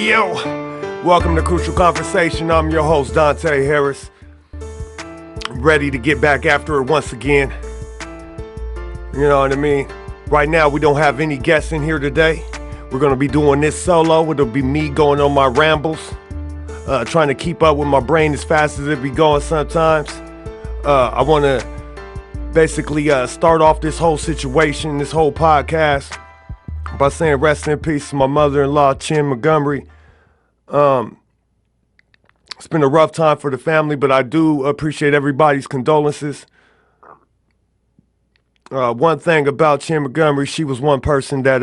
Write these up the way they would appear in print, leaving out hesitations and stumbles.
Yo, welcome to Crucial Conversation. I'm your host, Dontay Harris. Ready to get back after it once again. You know what I mean? Right now, we don't have any guests in here today. We're going to be doing this solo. It'll be me going on my rambles, trying to keep up with my brain as fast as it be going sometimes. I want to basically start off this whole situation, this whole podcast, by saying rest in peace to my mother-in-law, Chin Montgomery. It's been a rough time for the family, but I do appreciate everybody's condolences. One thing about Chin Montgomery, she was one person that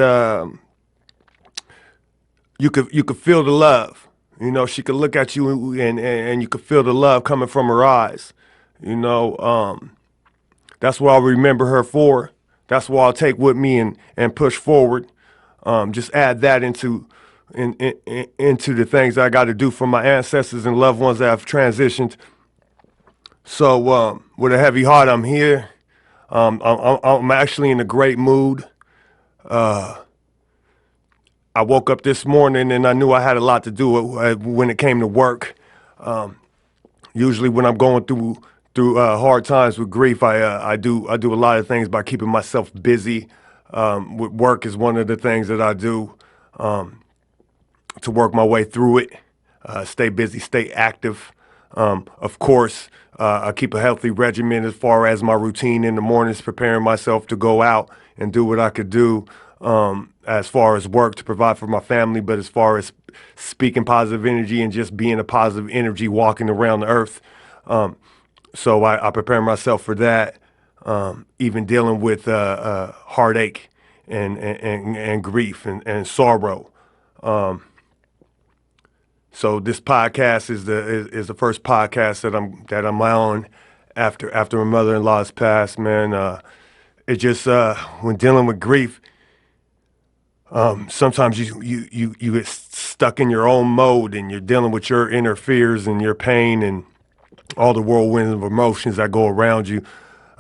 you could feel the love. You know, she could look at you and you could feel the love coming from her eyes. You know, that's what I'll remember her for. That's what I'll take with me and push forward. Just add that into the things I got to do for my ancestors and loved ones that have transitioned. So with a heavy heart, I'm here. I'm actually in a great mood. I woke up this morning and I knew I had a lot to do when it came to work. Usually when I'm going through hard times with grief, I do a lot of things by keeping myself busy. With work is one of the things that I do to work my way through it. Stay busy, stay active. Of course, I keep a healthy regimen as far as my routine in the mornings, preparing myself to go out and do what I could do as far as work to provide for my family, but as far as speaking positive energy and just being a positive energy walking around the earth. So I prepare myself for that. Even dealing with heartache and grief and sorrow. So this podcast is the first podcast that I'm on after my mother-in-law's passed. Man, it just when dealing with grief, sometimes you get stuck in your own mode and you're dealing with your inner fears and your pain and all the whirlwinds of emotions that go around you.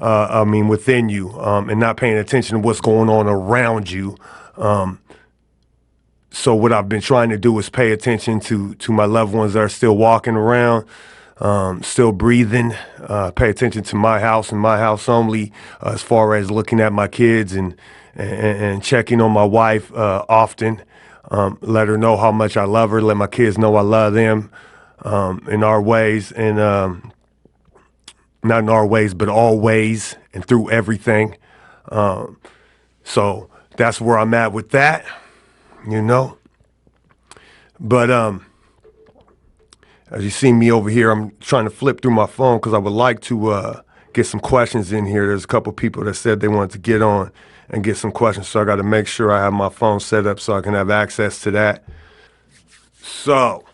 Within you, and not paying attention to what's going on around you. So what I've been trying to do is pay attention to my loved ones that are still walking around, still breathing, pay attention to my house and my house only, as far as looking at my kids and checking on my wife often, let her know how much I love her, let my kids know I love them in our ways, and not in our ways, but always and through everything. So that's where I'm at with that, you know. But as you see me over here, I'm trying to flip through my phone because I would like to get some questions in here. There's a couple people that said they wanted to get on and get some questions, so I got to make sure I have my phone set up so I can have access to that. So,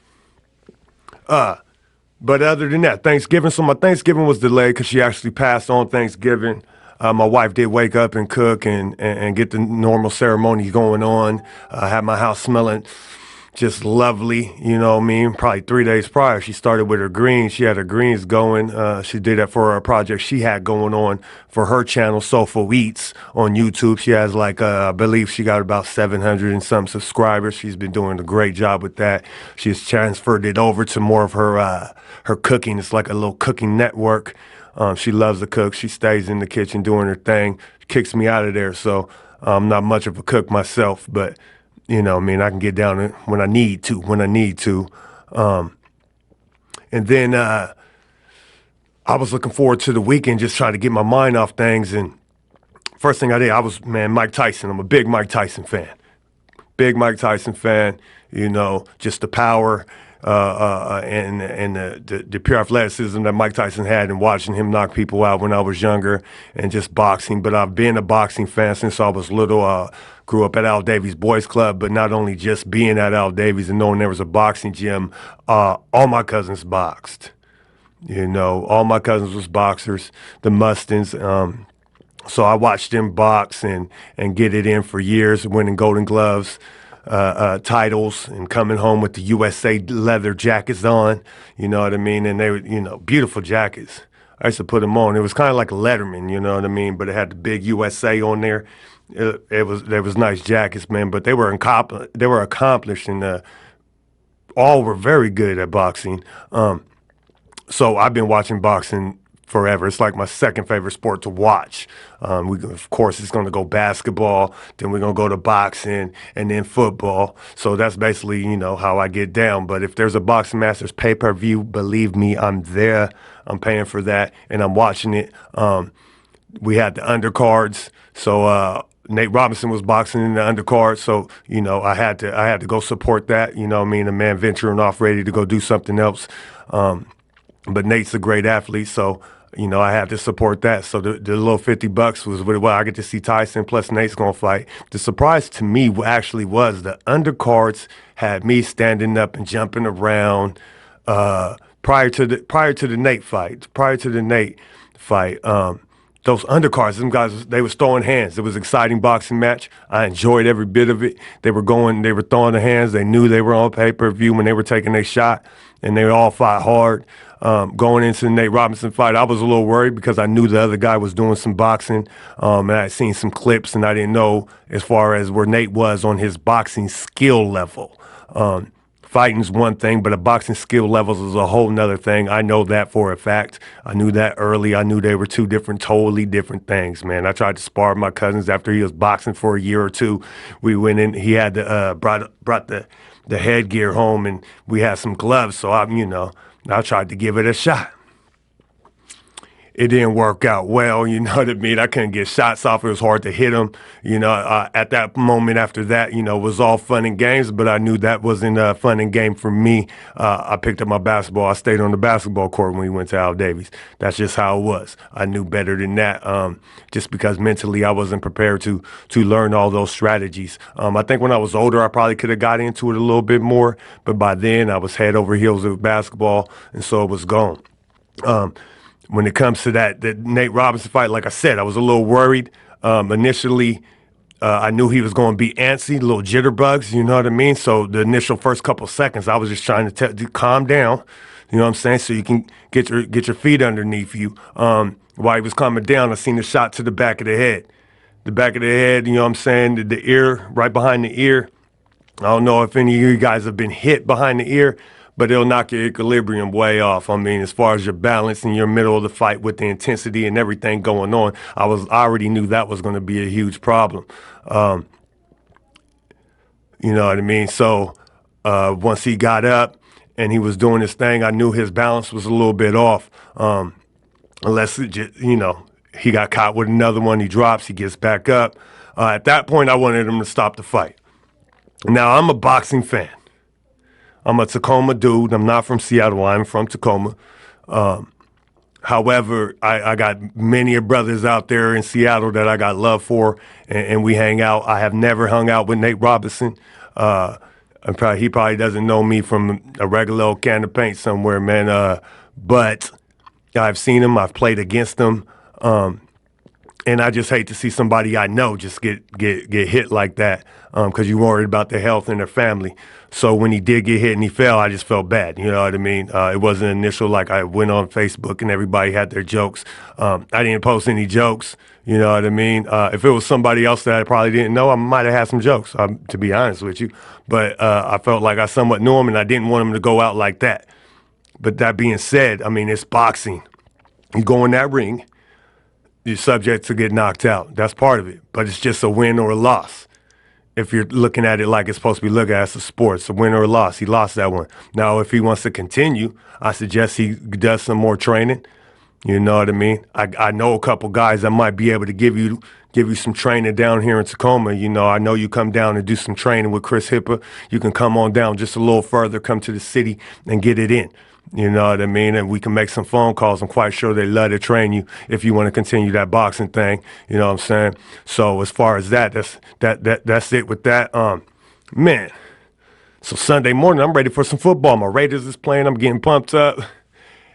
but other than that, Thanksgiving. So my Thanksgiving was delayed because she actually passed on Thanksgiving. My wife did wake up and cook and get the normal ceremony going on. Had my house smelling just lovely, you know what I mean? Probably 3 days prior, she started with her greens. She had her greens going. She did that for a project she had going on for her channel, Soulful Eats, on YouTube. She has I believe she got about 700 and some subscribers. She's been doing a great job with that. She's transferred it over to more of her cooking. It's like a little cooking network. She loves to cook. She stays in the kitchen doing her thing. Kicks me out of there, so I'm not much of a cook myself, but you know, I can get down when I need to. And then I was looking forward to the weekend, just trying to get my mind off things. And first thing I did, Mike Tyson. I'm a big Mike Tyson fan. You know, just the power and the pure athleticism that Mike Tyson had, and watching him knock people out when I was younger, and just boxing. But I've been a boxing fan since I was little. Grew up at Al Davies Boys Club, but not only just being at Al Davies and knowing there was a boxing gym, all my cousins boxed. You know, all my cousins was boxers, the Mustins. So I watched them box and get it in for years, winning Golden Gloves titles and coming home with the USA leather jackets on, you know what I mean? And they were, you know, beautiful jackets. I used to put them on. It was kind of like a Letterman, you know what I mean? But it had the big USA on there. There was nice jackets, man. But they were accomplished in all were very good at boxing. So I've been watching boxing forever. It's like my second favorite sport to watch. Of course, it's going to go basketball, then we're going to go to boxing, and then football. So that's basically, how I get down. But if there's a Boxing Masters pay-per-view, believe me, I'm there. I'm paying for that, and I'm watching it. We had the undercards. So Nate Robinson was boxing in the undercard, so I had to go support that. You know what I mean? A man venturing off, ready to go do something else. But Nate's a great athlete, so I had to support that. So the little $50 was what I get to see Tyson plus Nate's gonna fight. The surprise to me actually was the undercards had me standing up and jumping around prior to the Nate fight. Prior to the Nate fight, those undercards, them guys, they was throwing hands. It was an exciting boxing match. I enjoyed every bit of it. They were throwing the hands. They knew they were on pay-per-view when they were taking their shot, and they all fought hard. Going into the Nate Robinson fight, I was a little worried because I knew the other guy was doing some boxing, and I had seen some clips, and I didn't know as far as where Nate was on his boxing skill level. Fighting's one thing, but a boxing skill levels is a whole nother thing. I know that for a fact. I knew that early. I knew they were two totally different things, man. I tried to spar with my cousins after he was boxing for a year or two. We went in. He had brought the headgear home, and we had some gloves. So I tried to give it a shot. It didn't work out well, you know what I mean? I couldn't get shots off. It was hard to hit them. At that moment after that, it was all fun and games, but I knew that wasn't fun and game for me. I picked up my basketball. I stayed on the basketball court when we went to Al Davies. That's just how it was. I knew better than that, just because mentally I wasn't prepared to learn all those strategies. I think when I was older, I probably could have got into it a little bit more, but by then I was head over heels with basketball, and so it was gone. When it comes to that Nate Robinson fight, like I said, I was a little worried. Initially, I knew he was going to be antsy, little jitterbugs, you know what I mean? So the initial first couple seconds, I was just trying to calm down, you know what I'm saying, so you can get your feet underneath you. While he was calming down, I seen a shot to the back of the head. The back of the head, you know what I'm saying, the ear, right behind the ear. I don't know if any of you guys have been hit behind the ear, but it'll knock your equilibrium way off. I mean, as far as your balance in your middle of the fight with the intensity and everything going on, I already knew that was going to be a huge problem. You know what I mean? So once he got up and he was doing his thing, I knew his balance was a little bit off. Unless, he got caught with another one, he drops, he gets back up. At that point, I wanted him to stop the fight. Now, I'm a boxing fan. I'm a Tacoma dude. I'm not from Seattle. I'm from Tacoma. However, I got many brothers out there in Seattle that I got love for, and we hang out. I have never hung out with Nate Robinson. He probably doesn't know me from a regular old can of paint somewhere, man. But I've seen him. I've played against him. And I just hate to see somebody I know just get hit like that, because you're worried about their health and their family. So when he did get hit and he fell, I just felt bad. You know what I mean? It wasn't initial, like I went on Facebook and everybody had their jokes. I didn't post any jokes. You know what I mean? If it was somebody else that I probably didn't know, I might have had some jokes, to be honest with you. But I felt like I somewhat knew him, and I didn't want him to go out like that. But that being said, I mean, it's boxing. You go in that ring, you're subject to get knocked out. That's part of it. But it's just a win or a loss. If you're looking at it like it's supposed to be looked at as a sport, it's a win or a loss. He lost that one. Now, if he wants to continue, I suggest he does some more training. You know what I mean? I know a couple guys that might be able to give you some training down here in Tacoma. I know you come down and do some training with Chris Hippa. You can come on down just a little further, come to the city and get it in. You know what I mean? And we can make some phone calls. I'm quite sure they love to train you if you want to continue that boxing thing. You know what I'm saying? So as far as that's it with that. Man. So Sunday morning, I'm ready for some football. My Raiders is playing. I'm getting pumped up.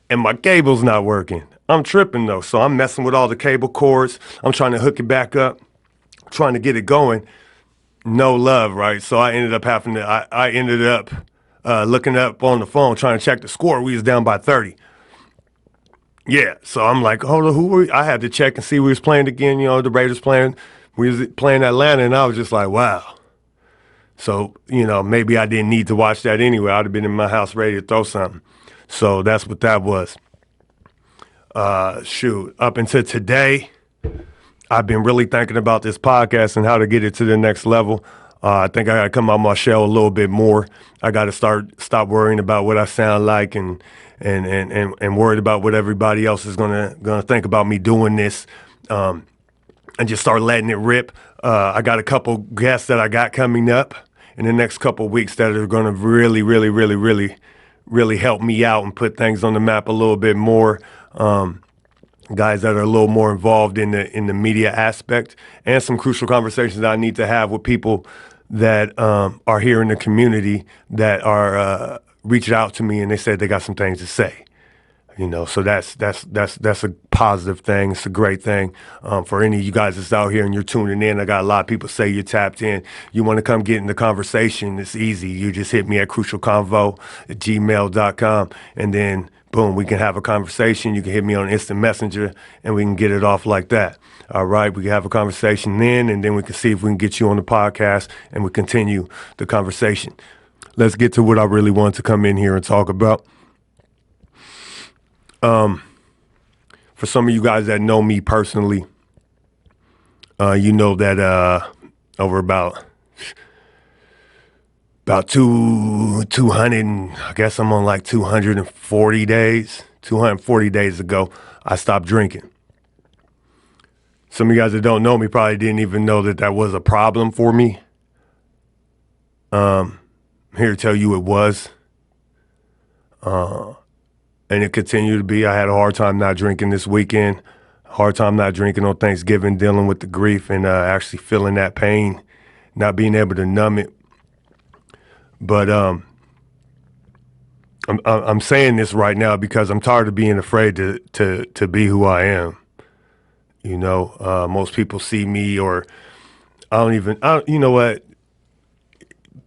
And my cable's not working. I'm tripping, though. So I'm messing with all the cable cords. I'm trying to hook it back up, trying to get it going. No love, right? So I ended up looking up on the phone, trying to check the score. We was down by 30. Yeah, so I'm like, hold on, who were we? I had to check and see we was playing again. The Raiders playing. We was playing Atlanta, and I was just like, wow. So, maybe I didn't need to watch that anyway. I'd have been in my house ready to throw something. So that's what that was. Shoot, up until today, I've been really thinking about this podcast and how to get it to the next level. I think I got to come out my shell a little bit more. I got to stop worrying about what I sound like and worried about what everybody else is gonna think about me doing this, and just start letting it rip. I got a couple guests that I got coming up in the next couple weeks that are gonna really, really, really, really, really help me out and put things on the map a little bit more. Guys that are a little more involved in the media aspect, and some crucial conversations that I need to have with people that are here in the community that are reached out to me and they said they got some things to say. So that's a positive thing. It's a great thing for any of you guys that's out here and you're tuning in. I got a lot of people say you're tapped in. You want to come get in the conversation, it's easy. You just hit me at crucialconvo@gmail.com, and then boom, we can have a conversation. You can hit me on Instant Messenger and we can get it off like that. All right, we can have a conversation then, and then we can see if we can get you on the podcast and we continue the conversation. Let's get to what I really want to come in here and talk about. For some of you guys that know me personally, you know that over about 200, I guess I'm on like 240 days. 240 days ago, I stopped drinking. Some of you guys that don't know me probably didn't even know that that was a problem for me. I'm here to tell you it was. And it continued to be. I had a hard time not drinking this weekend, hard time not drinking on Thanksgiving, dealing with the grief and actually feeling that pain, not being able to numb it. But I'm saying this right now because I'm tired of being afraid to be who I am. Most people see me, or you know what?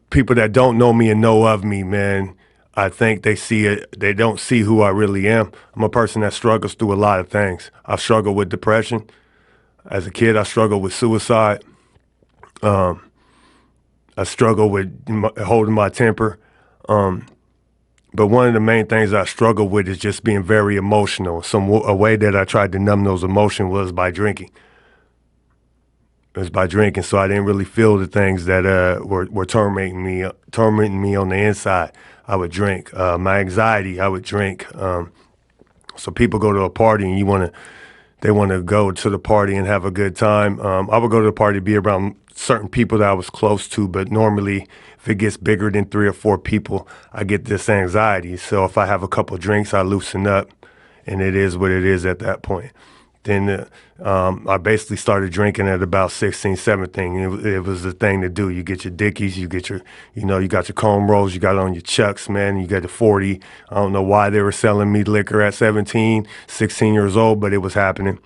People that don't know me and know of me, man, I think they see it. They don't see who I really am. I'm a person that struggles through a lot of things. I've struggled with depression. As a kid, I struggled with suicide. I struggled with holding my temper. But one of the main things I struggle with is just being very emotional. A way that I tried to numb those emotions was by drinking. It was by drinking, so I didn't really feel the things that were tormenting me on the inside. I would drink. My anxiety, I would drink. So people go to a party and they want to go to the party and have a good time. I would go to the party, be around certain people that I was close to, but normally if it gets bigger than 3 or 4 people, I get this anxiety. So if I have a couple drinks, I loosen up, and it is what it is at that point. Then I basically started drinking at about 16, 17. It was the thing to do. You get your Dickies, you get you got your comb rolls, you got on your Chucks, man, you got the 40. I don't know why they were selling me liquor at 17, 16 years old, but it was happening.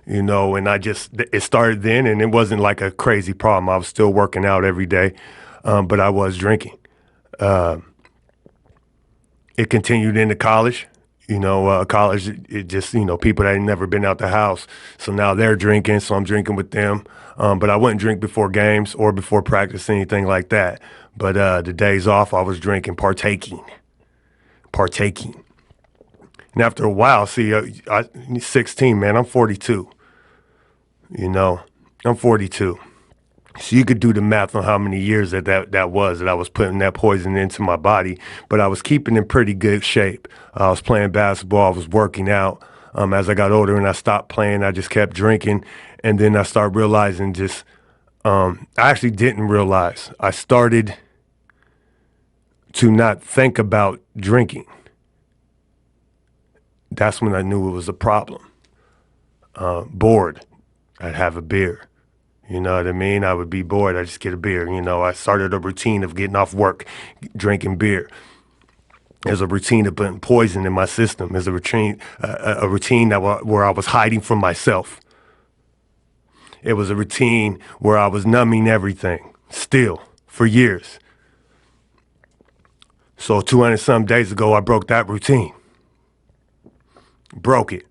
And it started then, and it wasn't like a crazy problem. I was still working out every day, but I was drinking. It continued into college. College, it just, people that had never been out the house. So now they're drinking, so I'm drinking with them. But I wouldn't drink before games or before practice, anything like that. But the days off, I was drinking, partaking. And after a while, I'm 16, man, I'm 42. I'm 42. So you could do the math on how many years that I was putting that poison into my body, but I was keeping in pretty good shape. I was playing basketball, I was working out. As I got older and I stopped playing, I just kept drinking. And then I started realizing I actually didn't realize. I started to not think about drinking. That's when I knew it was a problem. Bored, I'd have a beer. You know what I mean? I would be bored. I'd just get a beer. I started a routine of getting off work, drinking beer. There's a routine of putting poison in my system. There's a routine where I was hiding from myself. It was a routine where I was numbing everything, still, for years. So 200 some days ago, I broke that routine. Broke it.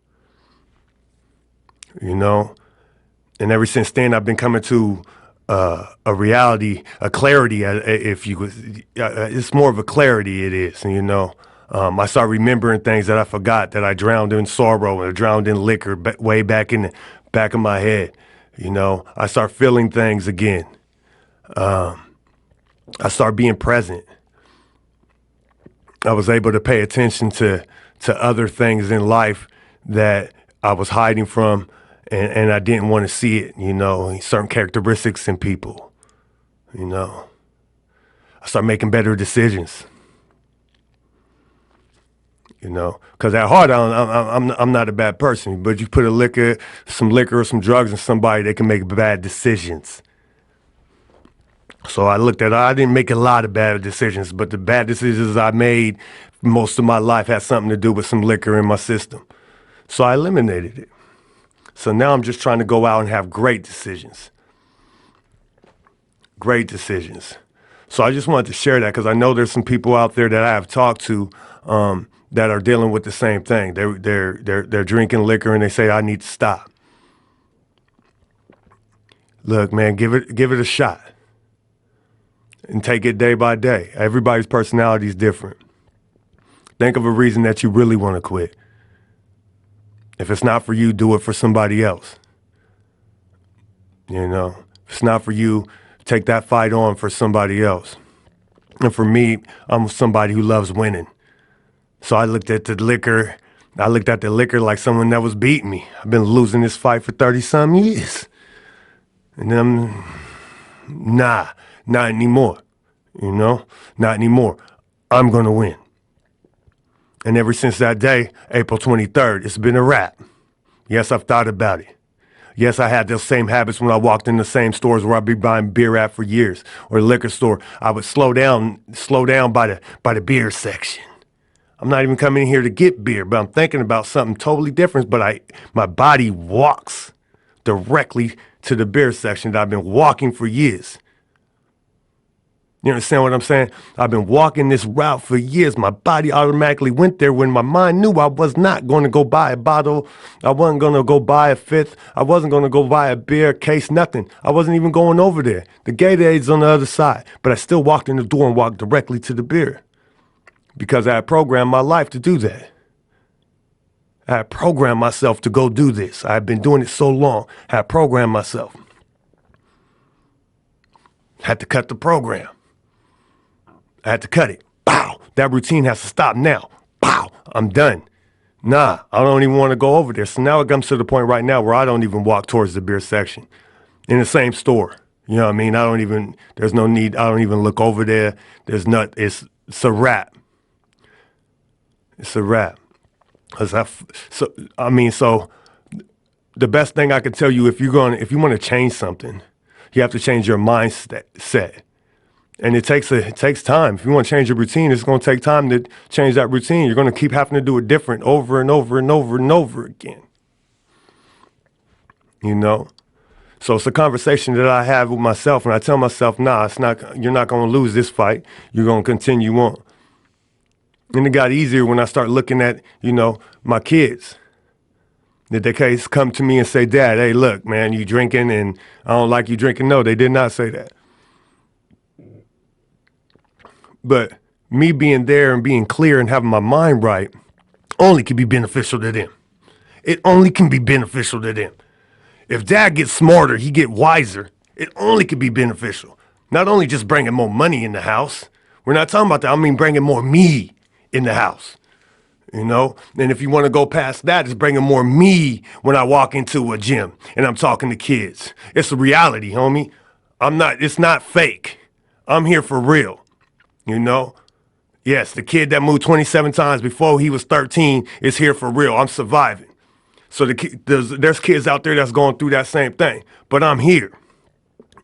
And ever since then, I've been coming to a reality, a clarity, if you would, it's more of a clarity it is, you know. I start remembering things that I forgot, that I drowned in sorrow and drowned in liquor way back in the back of my head. You know, I start feeling things again. I start being present. I was able to pay attention to other things in life that I was hiding from, and I didn't want to see it, you know, certain characteristics in people, you know. I start making better decisions, you know, because at heart, I'm not a bad person, but you put some liquor or some drugs in somebody, they can make bad decisions. So I didn't make a lot of bad decisions, but the bad decisions I made most of my life had something to do with some liquor in my system. So I eliminated it. So now I'm just trying to go out and have great decisions. Great decisions. So I just wanted to share that because I know there's some people out there that I have talked to that are dealing with the same thing. They're drinking liquor and they say I need to stop. Look, man, give it a shot and take it day by day. Everybody's personality is different. Think of a reason that you really want to quit. If it's not for you, do it for somebody else. You know, if it's not for you, take that fight on for somebody else. And for me, I'm somebody who loves winning. So I looked at the liquor. I looked at the liquor like someone that was beating me. I've been losing this fight for 30-some years. And then not anymore. You know, not anymore. I'm going to win. And ever since that day, April 23rd, it's been a wrap. Yes, I've thought about it. Yes, I had those same habits when I walked in the same stores where I'd be buying beer at for years, or the liquor store. I would slow down by the beer section. I'm not even coming in here to get beer, but I'm thinking about something totally different. But my body walks directly to the beer section that I've been walking for years. You understand what I'm saying? I've been walking this route for years. My body automatically went there when my mind knew I was not going to go buy a bottle. I wasn't going to go buy a fifth. I wasn't going to go buy a beer case, nothing. I wasn't even going over there. The Gatorade's on the other side. But I still walked in the door and walked directly to the beer because I had programmed my life to do that. I had programmed myself to go do this. I had been doing it so long. I had programmed myself. Had to cut the program. I had to cut it. Pow! That routine has to stop now. Pow! I'm done. Nah, I don't even want to go over there. So now it comes to the point right now where I don't even walk towards the beer section in the same store. You know what I mean? There's no need. I don't even look over there. It's a wrap. It's a wrap. So the best thing I can tell you, if you want to change something, you have to change your mindset. And it takes time. If you want to change your routine, it's going to take time to change that routine. You're going to keep having to do it different over and over and over and over again. You know? So it's a conversation that I have with myself, and I tell myself, nah, you're not going to lose this fight. You're going to continue on. And it got easier when I start looking at, you know, my kids. Did they come to me and say, Dad, hey, look, man, you drinking and I don't like you drinking? No, they did not say that. But me being there and being clear and having my mind right only can be beneficial to them. It only can be beneficial to them. If Dad gets smarter, he get wiser, it only can be beneficial. Not only just bringing more money in the house. We're not talking about that. I mean bringing more me in the house. You know? And if you want to go past that, it's bringing more me when I walk into a gym and I'm talking to kids. It's a reality, homie. It's not fake. I'm here for real. You know? Yes, the kid that moved 27 times before he was 13 is here for real. I'm surviving. So there's kids out there that's going through that same thing. But I'm here.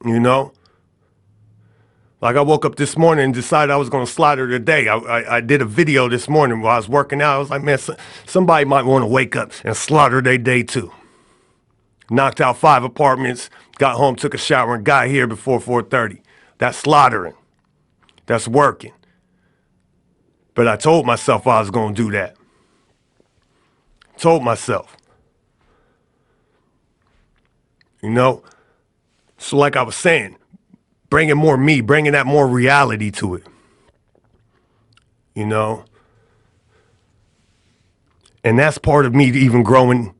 You know? Like I woke up this morning and decided I was going to slaughter the day. I did a video this morning while I was working out. I was like, man, somebody might want to wake up and slaughter their day too. Knocked out 5 apartments, got home, took a shower, and got here before 4:30. That's slaughtering. That's working. But I told myself I was going to do that. Told myself. You know, So like I was saying, bringing more me, bringing that more reality to it, you know? And that's part of me even growing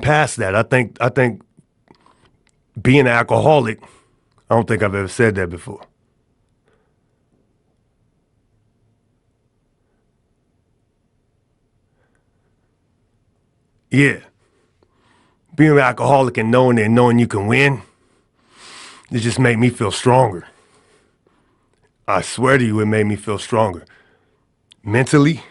past that. I think being an alcoholic, I don't think I've ever said that before. Yeah. Being an alcoholic and knowing you can win, it just made me feel stronger. I swear to you, it made me feel stronger. Mentally,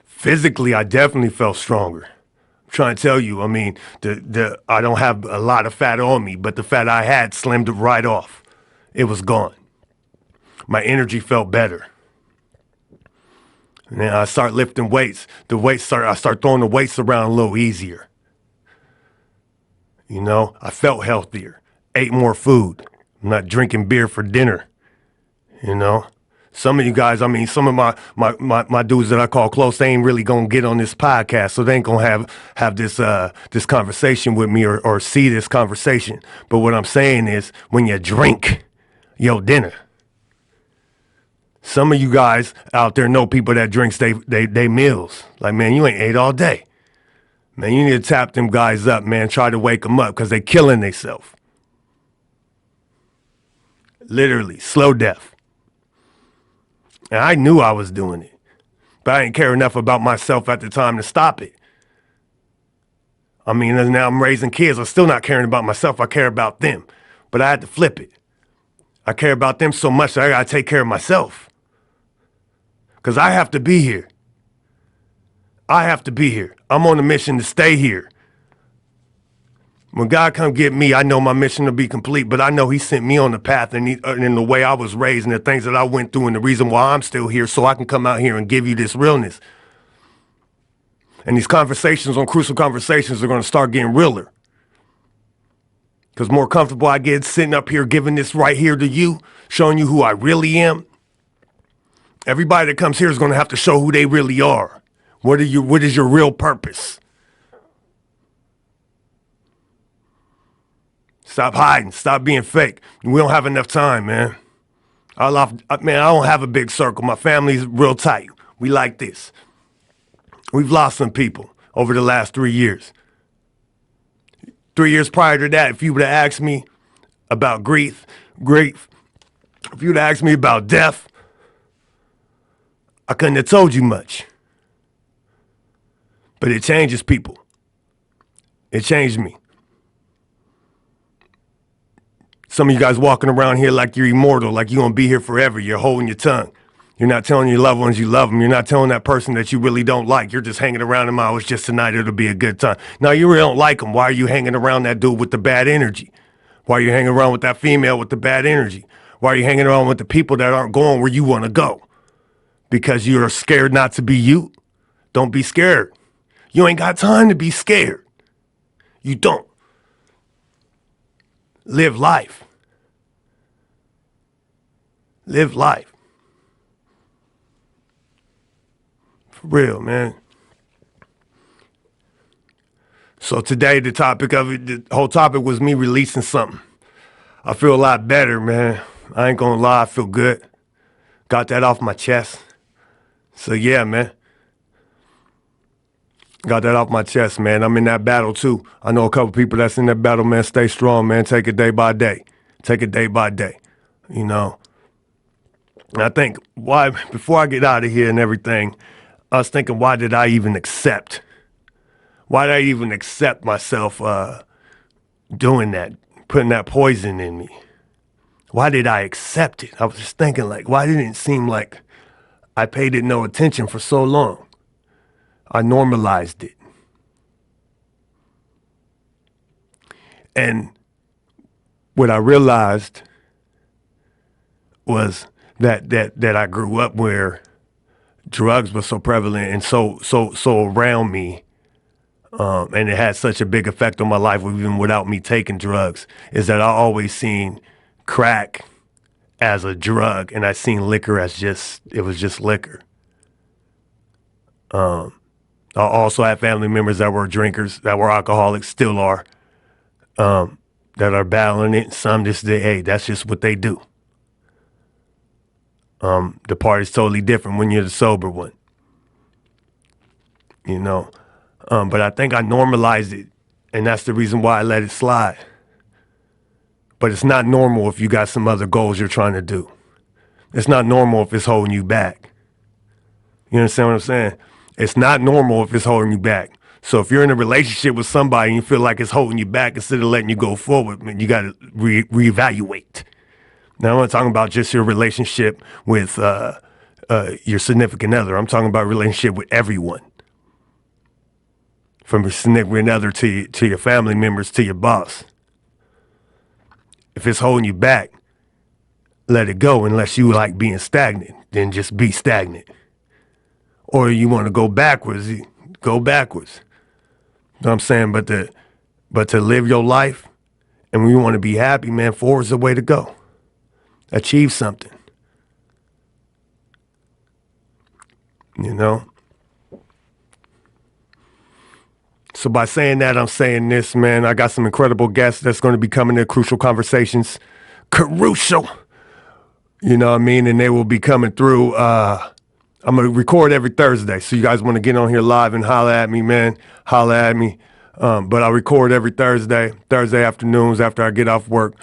physically, I definitely felt stronger. I'm trying to tell you, I mean, the I don't have a lot of fat on me, but the fat I had slimmed right off. It was gone. My energy felt better. And then I start lifting weights. I start throwing the weights around a little easier. You know, I felt healthier. Ate more food. I'm not drinking beer for dinner. You know, some of you guys, I mean, some of my dudes that I call close, they ain't really gonna get on this podcast, so they ain't gonna have this conversation with me or see this conversation. But what I'm saying is, when you drink your dinner, some of you guys out there know people that drinks they meals. Like, man, you ain't ate all day. Man, you need to tap them guys up, man. Try to wake them up because they killing themselves. Literally, slow death. And I knew I was doing it, but I didn't care enough about myself at the time to stop it. I mean, now I'm raising kids. I'm still not caring about myself. I care about them, but I had to flip it. I care about them so much that I got to take care of myself because I have to be here. I have to be here. I'm on a mission to stay here. When God come get me, I know my mission will be complete, but I know he sent me on the path and in the way I was raised and the things that I went through and the reason why I'm still here so I can come out here and give you this realness. And these conversations on Crucial Conversations are going to start getting realer. Because more comfortable I get sitting up here giving this right here to you, showing you who I really am. Everybody that comes here is going to have to show who they really are. What is your real purpose? Stop hiding. Stop being fake. We don't have enough time, man. I don't have a big circle. My family's real tight. We like this. We've lost some people over the last 3 years. 3 years prior to that, if you would have asked me about grief, if you would have asked me about death, I couldn't have told you much. But it changes people. It changed me. Some of you guys walking around here like you're immortal, like you're going to be here forever. You're holding your tongue. You're not telling your loved ones you love them. You're not telling that person that you really don't like. You're just hanging around them. Oh, it's just tonight. It'll be a good time. Now, you really don't like them. Why are you hanging around that dude with the bad energy? Why are you hanging around with that female with the bad energy? Why are you hanging around with the people that aren't going where you want to go? Because you're scared not to be you? Don't be scared. You ain't got time to be scared. You don't. Live life. Live life. For real, man. So today the whole topic was me releasing something. I feel a lot better, man. I ain't gonna lie, I feel good. Got that off my chest. So yeah, man. Got that off my chest, man. I'm in that battle too. I know a couple people that's in that battle, man. Stay strong, man. Take it day by day. Take it day by day. You know. And I think before I get out of here and everything, I was thinking, why did I even accept? Why did I even accept myself doing that, putting that poison in me? Why did I accept it? I was just thinking, like, why didn't it seem like I paid it no attention for so long? I normalized it. And what I realized was that I grew up where drugs were so prevalent and so around me, and it had such a big effect on my life even without me taking drugs, is that I always seen crack as a drug and I seen liquor as just liquor. I also had family members that were drinkers, that were alcoholics, still are. that are battling it. Some just say, hey, that's just what they do. The party's totally different when you're the sober one. You know, but I think I normalized it, and that's the reason why I let it slide. But it's not normal if you got some other goals you're trying to do. It's not normal if it's holding you back. You understand what I'm saying? It's not normal if it's holding you back. So if you're in a relationship with somebody and you feel like it's holding you back instead of letting you go forward, man, you got to reevaluate. Now I'm not talking about just your relationship with your significant other. I'm talking about relationship with everyone. From your significant other to your family members to your boss. If it's holding you back, let it go unless you like being stagnant. Then just be stagnant. Or you want to go backwards, go backwards. You know what I'm saying? But to live your life and when you want to be happy, man, forward is the way to go. Achieve something. You know? So by saying that, I'm saying this, man. I got some incredible guests that's going to be coming to Crucial Conversations. Crucial. You know what I mean? And they will be coming through. I'm going to record every Thursday. So you guys want to get on here live and holler at me, man. Holler at me. But I record every Thursday afternoons after I get off work.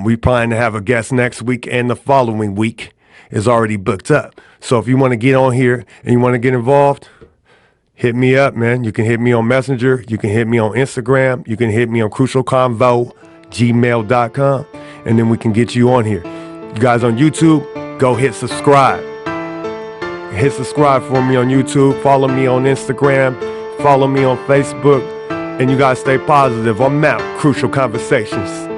We plan to have a guest next week, and the following week is already booked up. So if you want to get on here and you want to get involved, hit me up, man. You can hit me on Messenger. You can hit me on Instagram. You can hit me on crucialconvo@gmail.com. And then we can get you on here. You guys on YouTube, go hit subscribe. Hit subscribe for me on YouTube. Follow me on Instagram. Follow me on Facebook. And you guys stay positive. I'm out. Crucial Conversations.